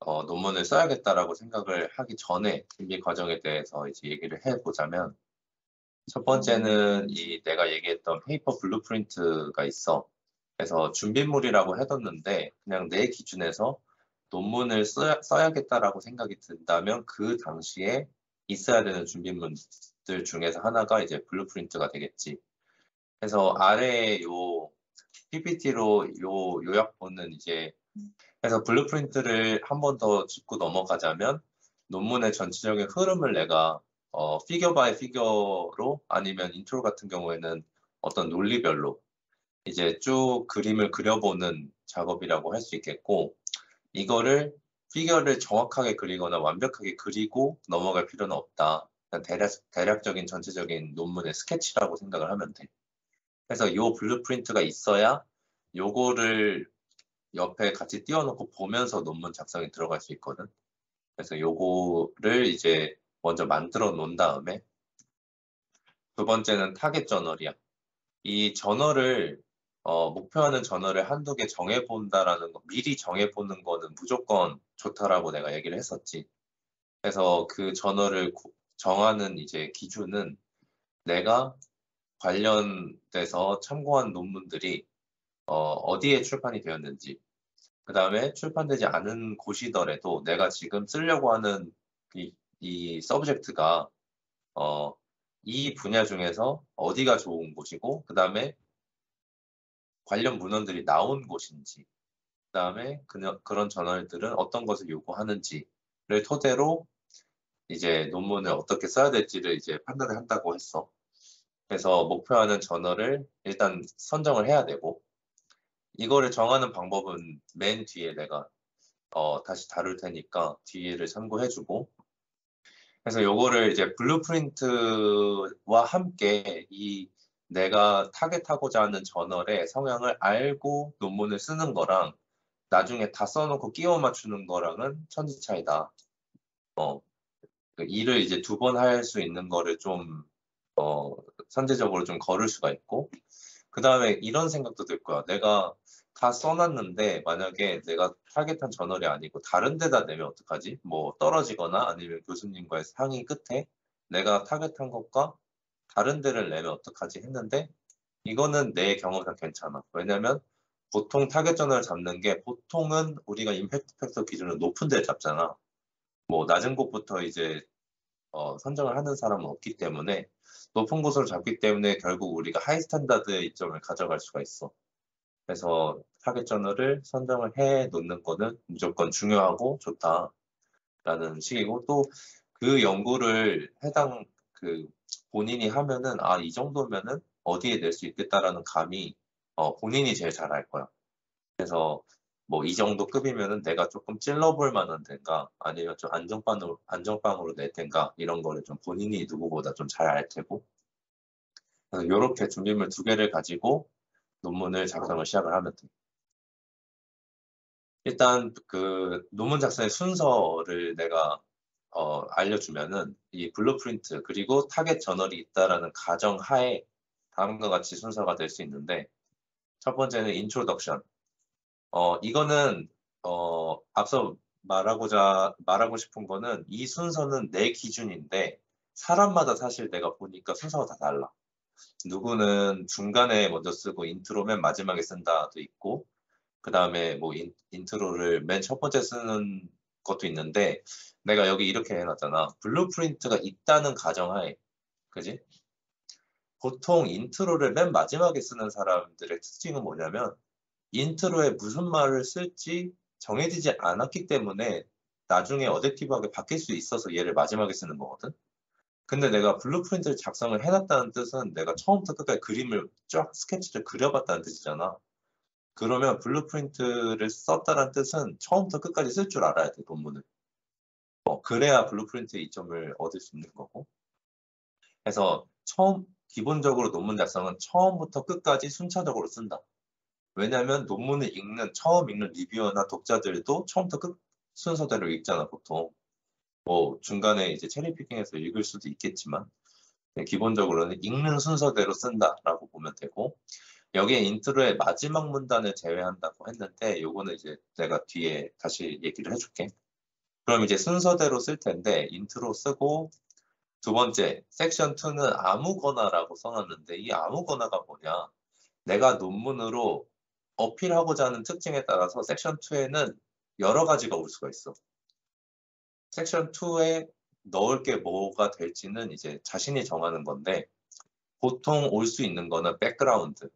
논문을 써야겠다라고 생각을 하기 전에 준비 과정에 대해서 이제 얘기를 해보자면, 첫 번째는 내가 얘기했던 페이퍼 블루프린트가 있어. 그래서 준비물이라고 해뒀는데 그냥 내 기준에서 논문을 써야겠다라고 생각이 든다면 그 당시에 있어야 되는 준비물들 중에서 하나가 이제 블루프린트가 되겠지. 그래서 아래에 요 PPT로 요 요약본은 이제, 그래서 블루프린트를 한 번 더 짚고 넘어가자면 논문의 전체적인 흐름을 내가 피겨 바이 피겨로 아니면 인트로 같은 경우에는 어떤 논리별로 이제 쭉 그림을 그려보는 작업이라고 할 수 있겠고, 이거를 피겨를 정확하게 그리거나 완벽하게 그리고 넘어갈 필요는 없다. 그냥 대략적인 전체적인 논문의 스케치라고 생각을 하면 돼. 그래서 요 블루프린트가 있어야 요거를 옆에 같이 띄워놓고 보면서 논문 작성에 들어갈 수 있거든. 그래서 요거를 이제 먼저 만들어 놓은 다음에, 두 번째는 타겟 저널이야. 이 저널을 목표하는 저널을 한두 개 정해본다라는 거, 미리 정해보는 거는 무조건 좋다라고 내가 얘기를 했었지. 그래서 그 저널을 정하는 이제 기준은 내가 관련돼서 참고한 논문들이 어디에 출판이 되었는지, 그 다음에 출판되지 않은 곳이더라도 내가 지금 쓰려고 하는 이 서브젝트가 이 분야 중에서 어디가 좋은 곳이고, 그 다음에 관련 문헌들이 나온 곳인지, 그 다음에 그런 저널들은 어떤 것을 요구하는지를 토대로 이제 논문을 어떻게 써야 될지를 이제 판단을 한다고 했어. 그래서 목표하는 저널을 일단 선정을 해야 되고, 이거를 정하는 방법은 맨 뒤에 내가 다시 다룰 테니까 뒤를 참고해주고, 그래서 요거를 이제 블루프린트와 함께 이 내가 타겟하고자 하는 저널의 성향을 알고 논문을 쓰는 거랑 나중에 다 써놓고 끼워 맞추는 거랑은 천지 차이다. 그 일을 이제 두 번 할 수 있는 거를 좀 선제적으로 좀 걸을 수가 있고, 그 다음에 이런 생각도 들 거야. 내가 다 써놨는데 만약에 내가 타겟한 저널이 아니고 다른 데다 내면 어떡하지? 뭐 떨어지거나 아니면 교수님과의 상의 끝에 내가 타겟한 것과 다른 데를 내면 어떡하지 했는데, 이거는 내 경험상 괜찮아. 왜냐면 보통 타겟 저널을 잡는 게, 보통은 우리가 임팩트 팩터 기준으로 높은 데를 잡잖아. 뭐 낮은 곳부터 이제 선정을 하는 사람은 없기 때문에, 높은 곳으로 잡기 때문에 결국 우리가 하이 스탠다드의 이점을 가져갈 수가 있어. 그래서 타겟 저널을 선정을 해 놓는 거는 무조건 중요하고 좋다라는 식이고, 또 그 연구를 본인이 하면은 이 정도면은 어디에 낼 수 있겠다라는 감이 본인이 제일 잘 알 거야. 그래서 뭐 이 정도 급이면은 내가 조금 찔러볼 만한 데인가 아니면 좀 안정빵으로 낼 텐가, 이런 거를 좀 본인이 누구보다 좀 잘 알 테고, 그래서 요렇게 준비물 두 개를 가지고 논문을 작성을 시작을 하면 돼. 일단 그 논문 작성의 순서를 내가 알려주면은, 이 블루프린트 그리고 타겟 저널이 있다라는 가정 하에 다음과 같이 순서가 될 수 있는데, 첫 번째는 인트로덕션. 이거는 앞서 말하고 싶은 거는, 이 순서는 내 기준인데 사람마다 사실 내가 보니까 순서가 다 달라. 누구는 중간에 먼저 쓰고 인트로 맨 마지막에 쓴다도 있고, 그 다음에 뭐 인트로를 맨 첫 번째 쓰는 것도 있는데, 내가 여기 이렇게 해놨잖아. 블루프린트가 있다는 가정하에, 그지? 보통 인트로를 맨 마지막에 쓰는 사람들의 특징은 뭐냐면, 인트로에 무슨 말을 쓸지 정해지지 않았기 때문에 나중에 어댑티브하게 바뀔 수 있어서 얘를 마지막에 쓰는 거거든. 근데 내가 블루프린트를 작성을 해놨다는 뜻은 내가 처음부터 끝까지 그림을 쫙 스케치를 그려봤다는 뜻이잖아. 그러면 블루프린트를 썼다는 뜻은 처음부터 끝까지 쓸 줄 알아야 돼, 논문을. 그래야 블루프린트의 이점을 얻을 수 있는 거고. 그래서 기본적으로 논문 작성은 처음부터 끝까지 순차적으로 쓴다. 왜냐면 논문을 처음 읽는 리뷰어나 독자들도 처음부터 끝 순서대로 읽잖아, 보통. 뭐 중간에 이제 체리피킹해서 읽을 수도 있겠지만, 기본적으로는 읽는 순서대로 쓴다라고 보면 되고, 여기에 인트로의 마지막 문단을 제외한다고 했는데, 요거는 이제 내가 뒤에 다시 얘기를 해줄게. 그럼 이제 순서대로 쓸 텐데 인트로 쓰고 두 번째 섹션 2는 아무거나라고 써놨는데 이 아무거나가 뭐냐? 내가 논문으로 어필하고자 하는 특징에 따라서 섹션 2에는 여러 가지가 올 수가 있어. 섹션 2에 넣을 게 뭐가 될지는 이제 자신이 정하는 건데 보통 올 수 있는 거는 백그라운드.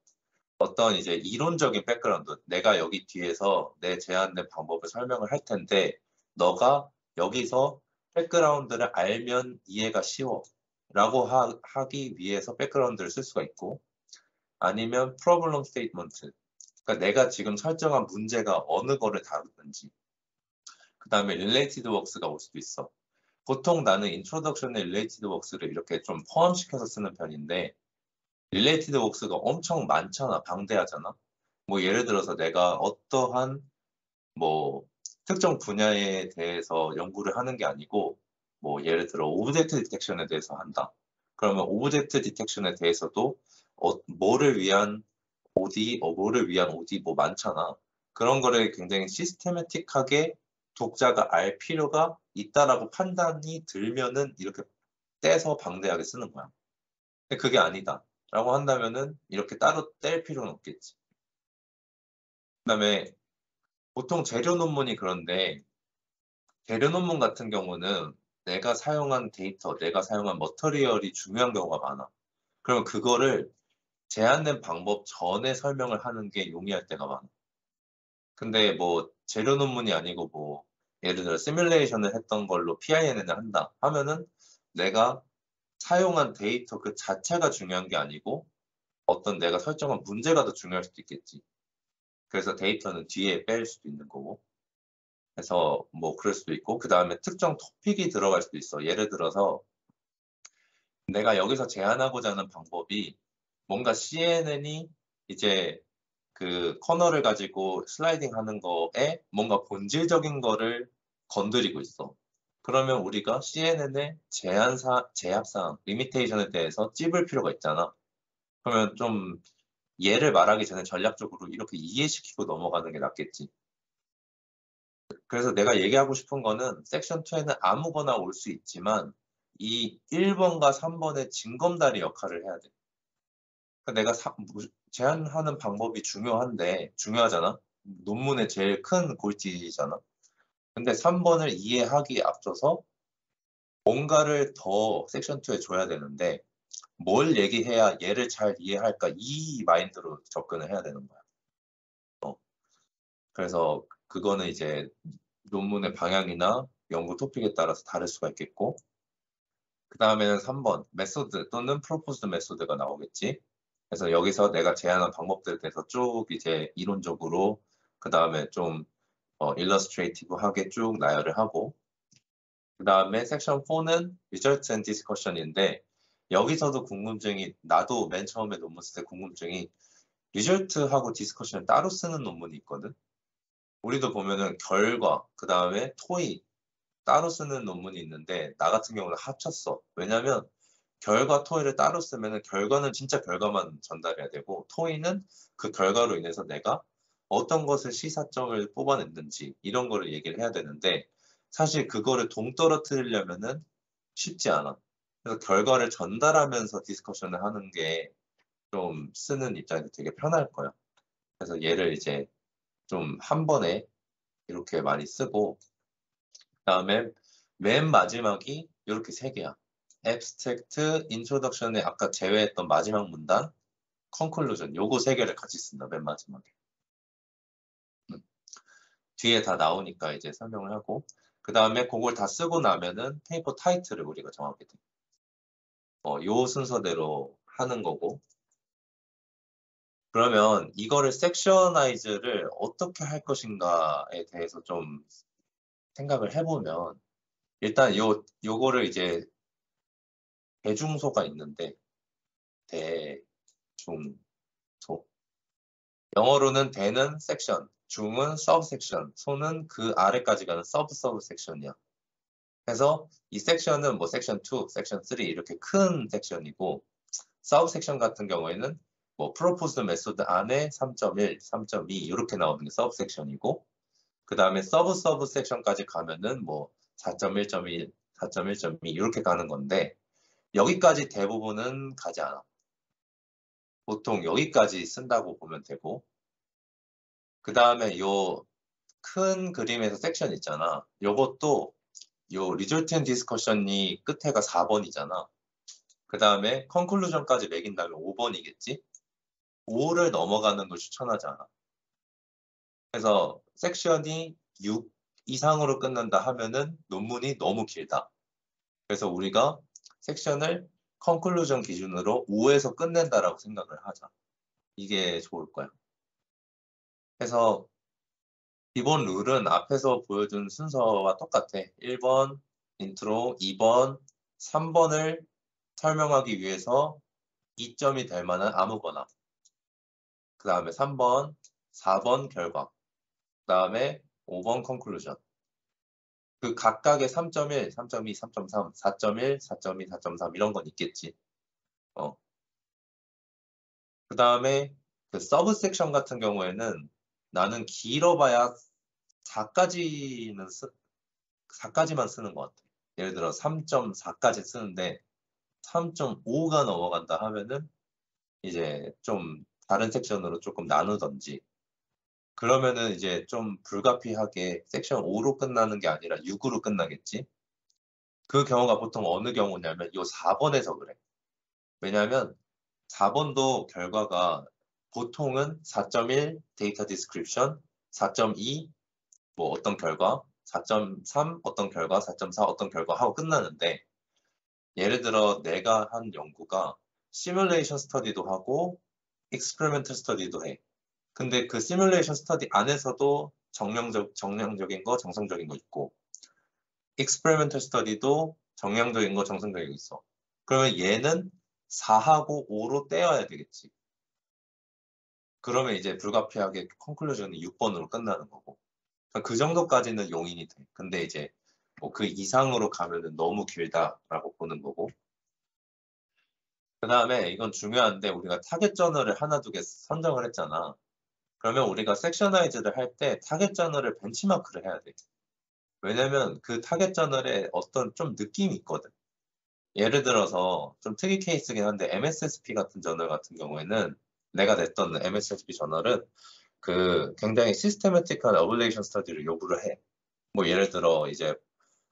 어떤 이제 이론적인 백그라운드. 내가 여기 뒤에서 내 제안된 방법을 설명을 할 텐데 너가 여기서 백그라운드를 알면 이해가 쉬워. 라고 하기 위해서 백그라운드를 쓸 수가 있고 아니면 프로블럼 스테이트먼트. 그러니까 내가 지금 설정한 문제가 어느 거를 다루든지 그 다음에 related works가 올 수도 있어. 보통 나는 introduction에 related works를 이렇게 좀 포함시켜서 쓰는 편인데 related works가 엄청 많잖아. 방대하잖아. 뭐 예를 들어서 내가 어떠한 뭐 특정 분야에 대해서 연구를 하는 게 아니고 뭐 예를 들어 오브젝트 디텍션에 대해서 한다. 그러면 오브젝트 디텍션에 대해서도 뭐를 위한 OD, 뭐를 위한 OD 뭐 많잖아. 그런 거를 굉장히 시스테매틱하게 독자가 알 필요가 있다라고 판단이 들면은 이렇게 떼서 방대하게 쓰는 거야. 근데 그게 아니다. 라고 한다면은 이렇게 따로 뗄 필요는 없겠지. 그다음에 보통 재료 논문이 그런데 재료 논문 같은 경우는 내가 사용한 데이터, 내가 사용한 머터리얼이 중요한 경우가 많아. 그럼 그거를 제한된 방법 전에 설명을 하는 게 용이할 때가 많아. 근데 뭐 재료 논문이 아니고 뭐 예를 들어 시뮬레이션을 했던 걸로 PIN을 한다 하면은 내가 사용한 데이터 그 자체가 중요한 게 아니고 어떤 내가 설정한 문제가 더 중요할 수도 있겠지. 그래서 데이터는 뒤에 뺄 수도 있는 거고. 그래서 뭐 그럴 수도 있고 그 다음에 특정 토픽이 들어갈 수도 있어. 예를 들어서 내가 여기서 제안하고자 하는 방법이 뭔가 CNN이 이제 그 커널을 가지고 슬라이딩 하는 거에 뭔가 본질적인 거를 건드리고 있어. 그러면 우리가 CNN의 제약사항, 리미테이션에 대해서 찝을 필요가 있잖아. 그러면 좀 얘를 말하기 전에 전략적으로 이렇게 이해시키고 넘어가는 게 낫겠지. 그래서 내가 얘기하고 싶은 거는 섹션 2에는 아무거나 올 수 있지만 이 1번과 3번의 징검다리 역할을 해야 돼. 그러니까 내가 제안하는 방법이 중요하잖아. 논문의 제일 큰 골지잖아. 근데 3번을 이해하기에 앞서서 뭔가를 더 섹션 2에 줘야 되는데 뭘 얘기해야 얘를 잘 이해할까 이 마인드로 접근을 해야 되는 거야. 그래서 그거는 이제 논문의 방향이나 연구 토픽에 따라서 다를 수가 있겠고 그 다음에는 3번 메소드 또는 프로포즈드 메소드가 나오겠지. 그래서 여기서 내가 제안한 방법들에 대해서 쭉 이제 이론적으로 그 다음에 좀 일러스트레이티브하게 쭉 나열을 하고 그 다음에 섹션 4는 Results and Discussion인데 여기서도 궁금증이 나도 맨 처음에 논문 쓸 때 궁금증이 리절트하고 디스커션을 따로 쓰는 논문이 있거든. 우리도 보면은 결과 그 다음에 토익 따로 쓰는 논문이 있는데 나 같은 경우는 합쳤어. 왜냐면 결과 토의를 따로 쓰면은 결과는 진짜 결과만 전달해야 되고 토의는 그 결과로 인해서 내가 어떤 것을 시사점을 뽑아냈는지 이런 거를 얘기를 해야 되는데 사실 그거를 동떨어뜨리려면은 쉽지 않아. 그래서 결과를 전달하면서 디스커션을 하는 게 좀 쓰는 입장에서 되게 편할 거야. 그래서 얘를 이제 좀 한 번에 이렇게 많이 쓰고 그다음에 맨 마지막이 이렇게 세 개야. abstract, introduction에 아까 제외했던 마지막 문단, conclusion 요거 세 개를 같이 쓴다. 맨 마지막에. 뒤에 다 나오니까 이제 설명을 하고 그 다음에 그걸 다 쓰고 나면은 페이퍼 타이틀을 우리가 정하게 돼. 요 순서대로 하는 거고 그러면 이거를 섹셔나이즈를 어떻게 할 것인가에 대해서 좀 생각을 해보면 일단 요거를 이제 대중소가 있는데 대중소 영어로는 대는 섹션, 중은 서브 섹션, 소는 그 아래까지 가는 서브 섹션이야. 그래서 이 섹션은 뭐 섹션 2, 섹션 3 이렇게 큰 섹션이고 서브 섹션 같은 경우에는 뭐 프로포즈 메소드 안에 3.1, 3.2 이렇게 나오는 게 서브 섹션이고 그 다음에 서브 섹션까지 가면은 뭐 4.1.1, 4.1.2 이렇게 가는 건데 여기까지 대부분은 가지 않아. 보통 여기까지 쓴다고 보면 되고 그 다음에 요 큰 그림에서 섹션 있잖아. 요것도 요 리졸트 앤 디스커션이 끝에가 4번이잖아. 그 다음에 컨클루전까지 매긴다면 5번이겠지? 5를 넘어가는 걸 추천하지 않아. 그래서 섹션이 6 이상으로 끝난다 하면은 논문이 너무 길다. 그래서 우리가 섹션을 컨클루전 기준으로 5에서 끝낸다라고 생각을 하자. 이게 좋을 거야. 그래서 기본 룰은 앞에서 보여준 순서와 똑같아. 1번 인트로, 2번, 3번을 설명하기 위해서 이점이 될 만한 아무거나. 그 다음에 3번, 4번 결과. 그 다음에 5번 컨클루전. 그 각각의 3.1, 3.2, 3.3, 4.1, 4.2, 4.3 이런 건 있겠지. 그 다음에 그 서브 섹션 같은 경우에는 나는 길어봐야 4까지만 쓰는 것 같아. 예를 들어 3.4까지 쓰는데 3.5가 넘어간다 하면은 이제 좀 다른 섹션으로 조금 나누던지 그러면은 이제 좀 불가피하게 섹션 5로 끝나는 게 아니라 6으로 끝나겠지. 그 경우가 보통 어느 경우냐면 요 4번에서 그래. 왜냐하면 4번도 결과가 보통은 4.1 데이터 디스크립션, 4.2 뭐 어떤 결과, 4.3 어떤 결과, 4.4 어떤 결과 하고 끝나는데 예를 들어 내가 한 연구가 시뮬레이션 스터디도 하고 익스페리멘털 스터디도 해. 근데 그 시뮬레이션 스터디 안에서도 정량적인 거, 정성적인 거 있고 익스페리멘털 스터디도 정량적인 거, 정성적인 거 있어. 그러면 얘는 4하고 5로 떼어야 되겠지. 그러면 이제 불가피하게 컨클루전이 6번으로 끝나는 거고. 그 정도까지는 용인이 돼. 근데 이제 뭐 그 이상으로 가면은 너무 길다라고 보는 거고. 그 다음에 이건 중요한데 우리가 타겟 저널을 하나 두 개 선정을 했잖아. 그러면 우리가 섹셔나이즈를 할 때 타겟 저널을 벤치마크를 해야 돼. 왜냐면 그 타겟 저널에 어떤 좀 느낌이 있거든. 예를 들어서 좀 특이 케이스긴 한데 MSSP 같은 저널 같은 경우에는 내가 냈던 MSSP 저널은 그 굉장히 시스테매틱한 어블레이션 스터디를 요구를 해. 뭐 예를 들어 이제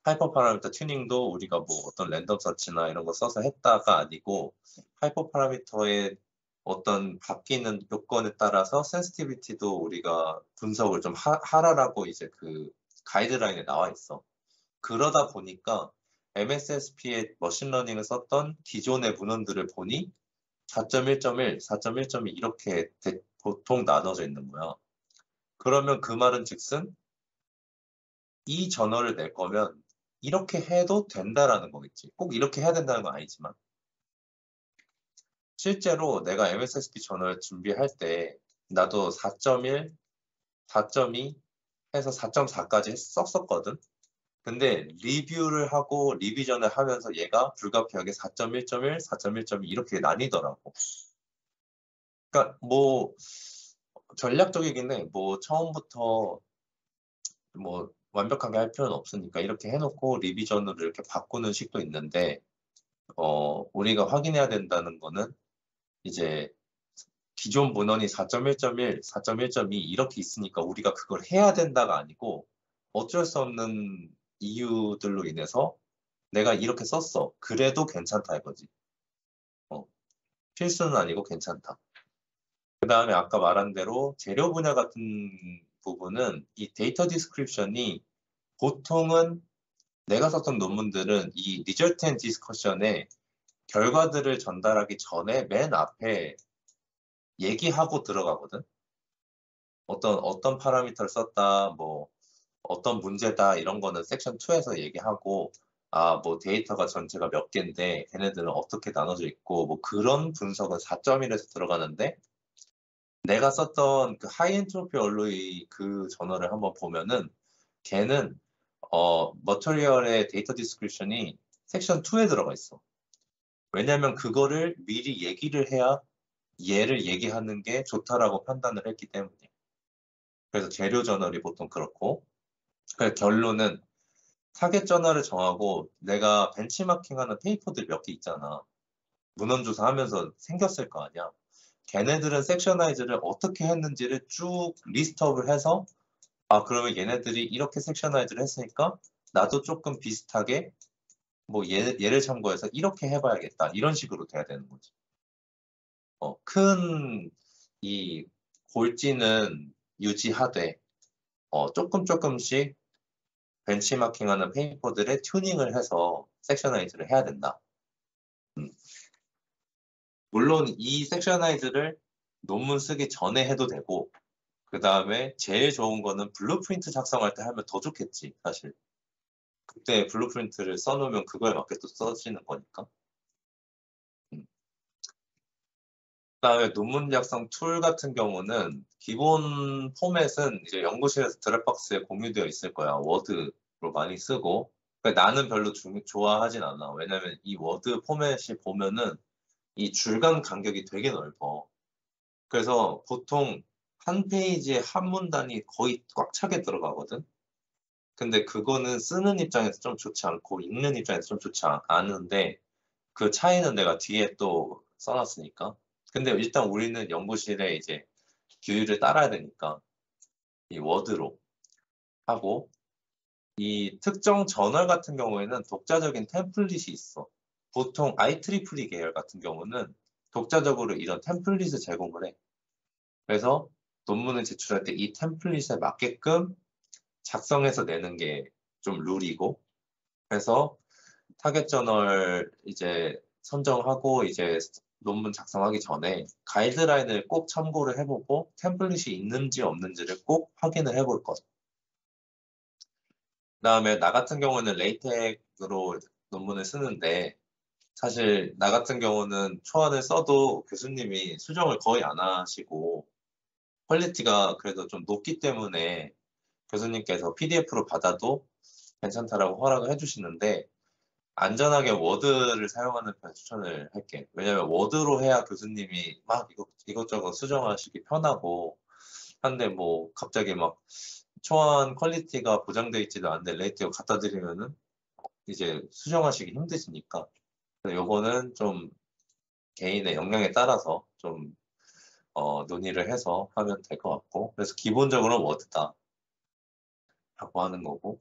하이퍼 파라미터 튜닝도 우리가 뭐 어떤 랜덤 서치나 이런 거 써서 했다가 아니고 하이퍼 파라미터의 어떤 바뀌는 요건에 따라서 센시티비티도 우리가 분석을 좀 하라라고 이제 그 가이드라인에 나와 있어. 그러다 보니까 MSSP의 머신러닝을 썼던 기존의 문헌들을 보니 4.1.1, 4.1.2 이렇게 보통 나눠져 있는 거야. 그러면 그 말은 즉슨 이 저널을 낼 거면 이렇게 해도 된다라는 거겠지. 꼭 이렇게 해야 된다는 건 아니지만 실제로 내가 MSSP 저널 준비할 때 나도 4.1, 4.2 해서 4.4까지 썼었거든. 근데 리뷰를 하고 리비전을 하면서 얘가 불가피하게 4.1.1, 4.1.2 이렇게 나뉘더라고. 그러니까 뭐 전략적이긴 해. 뭐 처음부터 뭐 완벽하게 할 필요는 없으니까 이렇게 해놓고 리비전으로 이렇게 바꾸는 식도 있는데 우리가 확인해야 된다는 거는 이제 기존 문헌이 4.1.1, 4.1.2 이렇게 있으니까 우리가 그걸 해야 된다가 아니고 어쩔 수 없는 이유들로 인해서 내가 이렇게 썼어. 그래도 괜찮다 이거지. 필수는 아니고 괜찮다. 그 다음에 아까 말한 대로 재료 분야 같은 부분은 이 데이터 디스크립션이 보통은 내가 썼던 논문들은 이 리절트 앤 디스커션에 결과들을 전달하기 전에 맨 앞에 얘기하고 들어가거든. 어떤 파라미터를 썼다, 뭐 어떤 문제다 이런 거는 섹션 2에서 얘기하고 뭐 데이터가 전체가 몇 개인데 걔네들은 어떻게 나눠져 있고 뭐 그런 분석은 4.1에서 들어가는데 내가 썼던 그 하이 엔트로피 얼로이 그 저널을 한번 보면은 걔는 머터리얼의 데이터 디스크립션이 섹션 2에 들어가 있어. 왜냐면 그거를 미리 얘기를 해야 얘를 얘기하는 게 좋다라고 판단을 했기 때문에. 그래서 재료 저널이 보통 그렇고 그래서 결론은 타겟 저널을 정하고 내가 벤치마킹하는 페이퍼들 몇 개 있잖아. 문헌조사하면서 생겼을 거 아니야. 걔네들은 섹셔나이즈를 어떻게 했는지를 쭉 리스트업을 해서 그러면 얘네들이 이렇게 섹셔나이즈를 했으니까 나도 조금 비슷하게 뭐 얘를 참고해서 이렇게 해봐야겠다. 이런 식으로 돼야 되는 거지. 큰 이 골지는 유지하되 조금씩 벤치마킹하는 페이퍼들의 튜닝을 해서 섹셔나이즈를 해야 된다. 물론 이 섹셔나이즈를 논문 쓰기 전에 해도 되고 그 다음에 제일 좋은 거는 블루프린트 작성할 때 하면 더 좋겠지 사실. 그때 블루프린트를 써놓으면 그거에 맞게 또 써지는 거니까. 그다음에 논문 작성 툴 같은 경우는 기본 포맷은 이제 연구실에서 드랍박스에 공유되어 있을 거야. 워드로 많이 쓰고. 그러니까 나는 별로 좋아하진 않아. 왜냐면 이 워드 포맷이 보면은 이 줄간 간격이 되게 넓어. 그래서 보통 한 페이지에 한 문단이 거의 꽉 차게 들어가거든. 근데 그거는 쓰는 입장에서 좀 좋지 않고 읽는 입장에서 좀 좋지 않은데 그 차이는 내가 뒤에 또 써놨으니까. 근데 일단 우리는 연구실에 이제 규율을 따라야 되니까 이 워드로 하고 이 특정 저널 같은 경우에는 독자적인 템플릿이 있어. 보통 IEEE 계열 같은 경우는 독자적으로 이런 템플릿을 제공을 해. 그래서 논문을 제출할 때 이 템플릿에 맞게끔 작성해서 내는 게 좀 룰이고 그래서 타겟 저널 이제 선정하고 이제 논문 작성하기 전에 가이드라인을 꼭 참고를 해보고 템플릿이 있는지 없는지를 꼭 확인을 해볼 것. 그다음에 나 같은 경우는 레이텍으로 논문을 쓰는데 사실 나 같은 경우는 초안을 써도 교수님이 수정을 거의 안 하시고 퀄리티가 그래도 좀 높기 때문에 교수님께서 PDF로 받아도 괜찮다라고 허락을 해주시는데 안전하게 워드를 사용하는 편 추천을 할게. 왜냐면 워드로 해야 교수님이 막 이것저것 수정하시기 편하고 한데 뭐 갑자기 막 초안 퀄리티가 보장돼 있지도 않은데 레이트を갖다 드리면은 이제 수정하시기 힘드시니까 요거는 좀 개인의 역량에 따라서 좀 논의를 해서 하면 될 것 같고 그래서 기본적으로는 워드다 라고 하는 거고